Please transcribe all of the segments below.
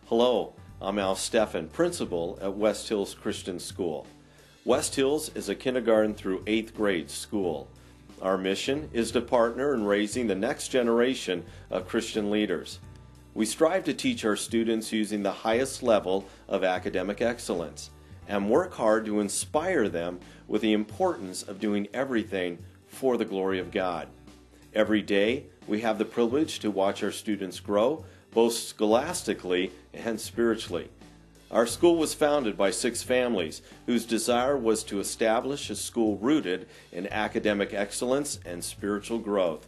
Hello, I'm Al Steffen, principal at West Hills Christian School. West Hills is a kindergarten through 8th grade school. Our mission is to partner in raising the next generation of Christian leaders. We strive to teach our students using the highest level of academic excellence and work hard to inspire them with the importance of doing everything for the glory of God. Every day, we have the privilege to watch our students grow, both scholastically and spiritually. Our school was founded by 6 families whose desire was to establish a school rooted in academic excellence and spiritual growth.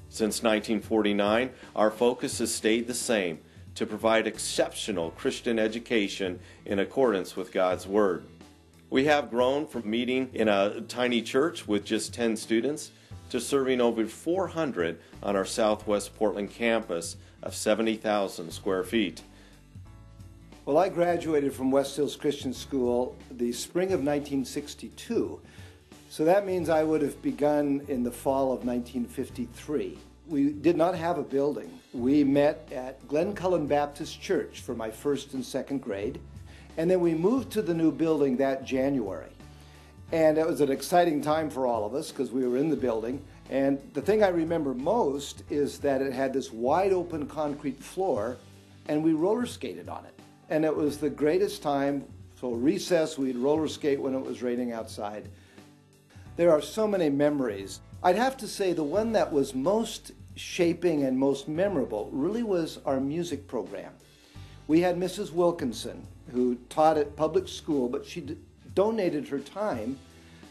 Since 1949, our focus has stayed the same, to provide exceptional Christian education in accordance with God's Word. We have grown from meeting in a tiny church with just 10 students to serving over 400 on our Southwest Portland campus of 70,000 square feet. Well, I graduated from West Hills Christian School the spring of 1962, so that means I would have begun in the fall of 1953. We did not have a building. We met at Glen Cullen Baptist Church for my first and second grade, and then we moved to the new building that January. And it was an exciting time for all of us because we were in the building. And the thing I remember most is that it had this wide open concrete floor and we roller skated on it. And it was the greatest time. So recess, we'd roller skate when it was raining outside. There are so many memories. I'd have to say the one that was most shaping and most memorable really was our music program. We had Mrs. Wilkinson, who taught at public school, but she donated her time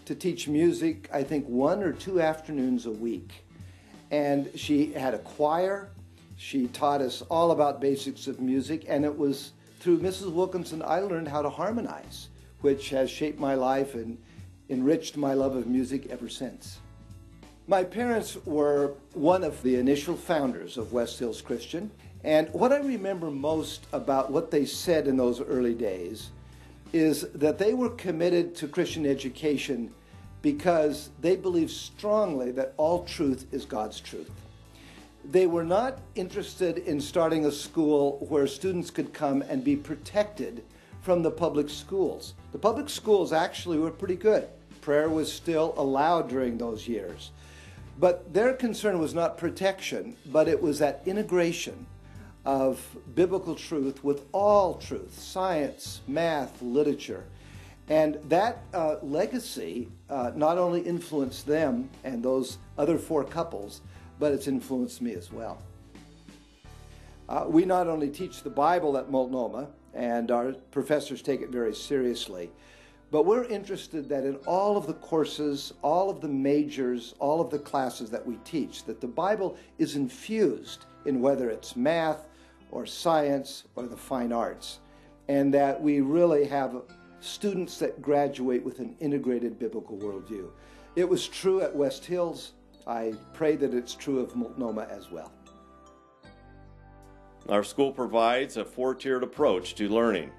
to teach music, I think 1 or 2 afternoons a week. And she had a choir. She taught us all about basics of music, and it was through Mrs. Wilkinson I learned how to harmonize, which has shaped my life and enriched my love of music ever since. My parents were one of the initial founders of West Hills Christian, and what I remember most about what they said in those early days is that they were committed to Christian education because they believed strongly that all truth is God's truth. They were not interested in starting a school where students could come and be protected from the public schools. The public schools actually were pretty good. Prayer was still allowed during those years. But their concern was not protection, but it was that integration of biblical truth with all truth, science, math, literature. And that legacy not only influenced them and those other 4 couples, but it's influenced me as well. We not only teach the Bible at Multnomah, and our professors take it very seriously, but we're interested that in all of the courses, all of the majors, all of the classes that we teach, that the Bible is infused in whether it's math or science or the fine arts, and that we really have students that graduate with an integrated biblical worldview. It was true at West Hills. I pray that it's true of Multnomah as well. Our school provides a 4-tiered approach to learning: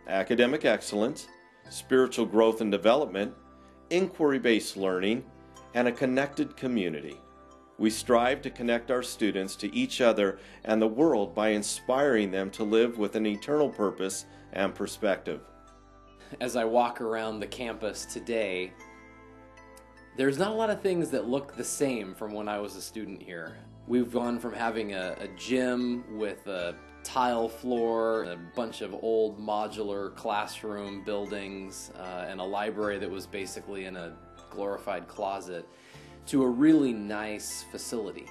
academic excellence, spiritual growth and development, inquiry-based learning, and a connected community. We strive to connect our students to each other and the world by inspiring them to live with an eternal purpose and perspective. As I walk around the campus today, there's not a lot of things that look the same from when I was a student here. We've gone from having a gym with a tile floor, a bunch of old modular classroom buildings, and a library that was basically in a glorified closet, to a really nice facility.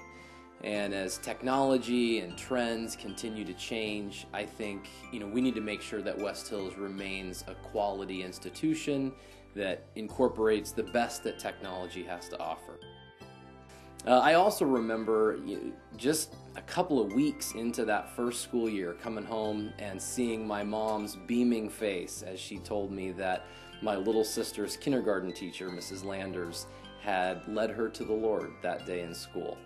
And as technology and trends continue to change, I think we need to make sure that West Hills remains a quality institution that incorporates the best that technology has to offer. I also remember just a couple of weeks into that first school year coming home and seeing my mom's beaming face as she told me that my little sister's kindergarten teacher, Mrs. Landers, had led her to the Lord that day in school.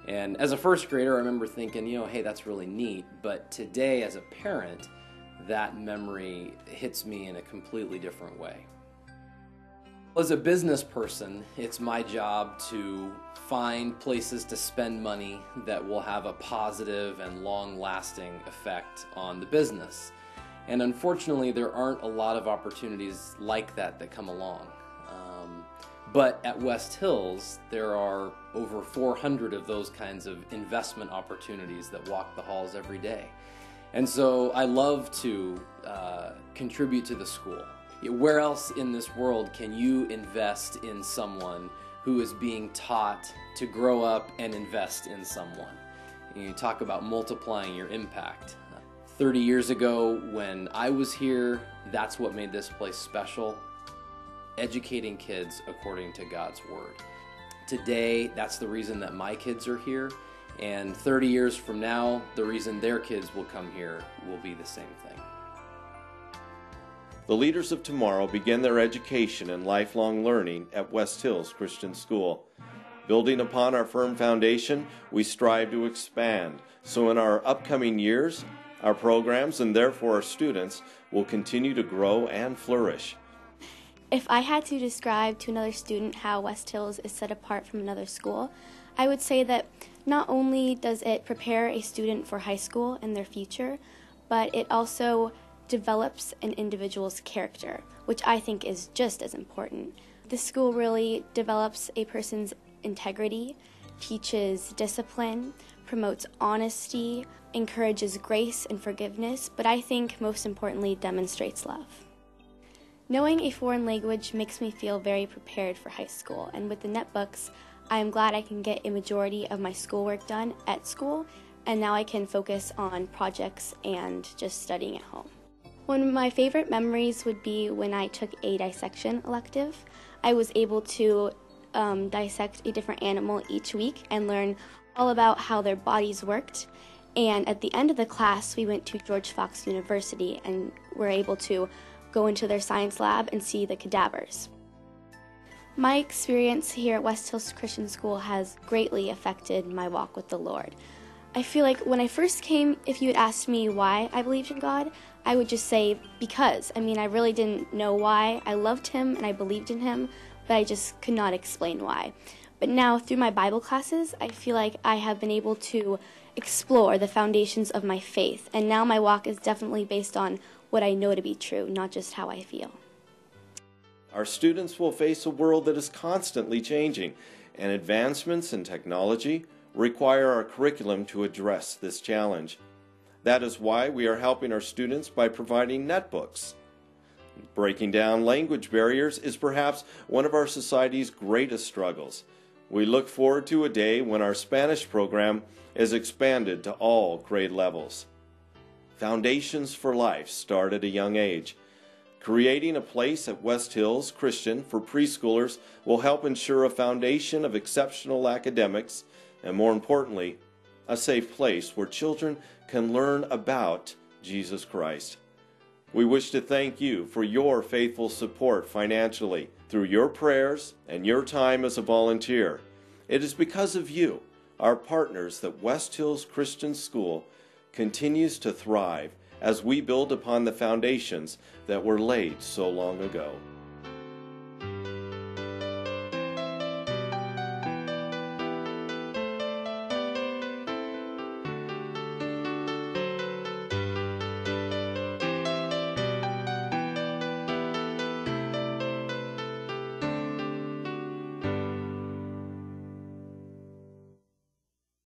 And as a first grader, I remember thinking, hey, that's really neat. But today, as a parent, that memory hits me in a completely different way. As a business person, it's my job to find places to spend money that will have a positive and long-lasting effect on the business. And unfortunately, there aren't a lot of opportunities like that that come along. But at West Hills, there are over 400 of those kinds of investment opportunities that walk the halls every day. And so I love to contribute to the school. Where else in this world can you invest in someone who is being taught to grow up and invest in someone? You talk about multiplying your impact. 30 years ago when I was here, that's what made this place special. Educating kids according to God's Word. Today, that's the reason that my kids are here. And 30 years from now, the reason their kids will come here will be the same thing. The leaders of tomorrow begin their education and lifelong learning at West Hills Christian School. Building upon our firm foundation, we strive to expand. So in our upcoming years, our programs and therefore our students will continue to grow and flourish. If I had to describe to another student how West Hills is set apart from another school, I would say that not only does it prepare a student for high school and their future, but it also develops an individual's character, which I think is just as important. This school really develops a person's integrity, teaches discipline, promotes honesty, encourages grace and forgiveness, but I think most importantly demonstrates love. Knowing a foreign language makes me feel very prepared for high school, and with the netbooks, I am glad I can get a majority of my schoolwork done at school, and now I can focus on projects and just studying at home. One of my favorite memories would be when I took a dissection elective. I was able to dissect a different animal each week and learn all about how their bodies worked. And at the end of the class, we went to George Fox University and were able to go into their science lab and see the cadavers. My experience here at West Hills Christian School has greatly affected my walk with the Lord. I feel like when I first came, if you had asked me why I believed in God, I would just say because. I really didn't know why. I loved Him and I believed in Him, but I just could not explain why. But now through my Bible classes, I feel like I have been able to explore the foundations of my faith, and now my walk is definitely based on what I know to be true, not just how I feel. Our students will face a world that is constantly changing, and advancements in technology require our curriculum to address this challenge. That is why we are helping our students by providing netbooks. Breaking down language barriers is perhaps one of our society's greatest struggles. We look forward to a day when our Spanish program is expanded to all grade levels. Foundations for Life start at a young age. Creating a place at West Hills Christian for preschoolers will help ensure a foundation of exceptional academics and, more importantly, a safe place where children can learn about Jesus Christ. We wish to thank you for your faithful support financially through your prayers and your time as a volunteer. It is because of you, our partners, that West Hills Christian School continues to thrive as we build upon the foundations that were laid so long ago.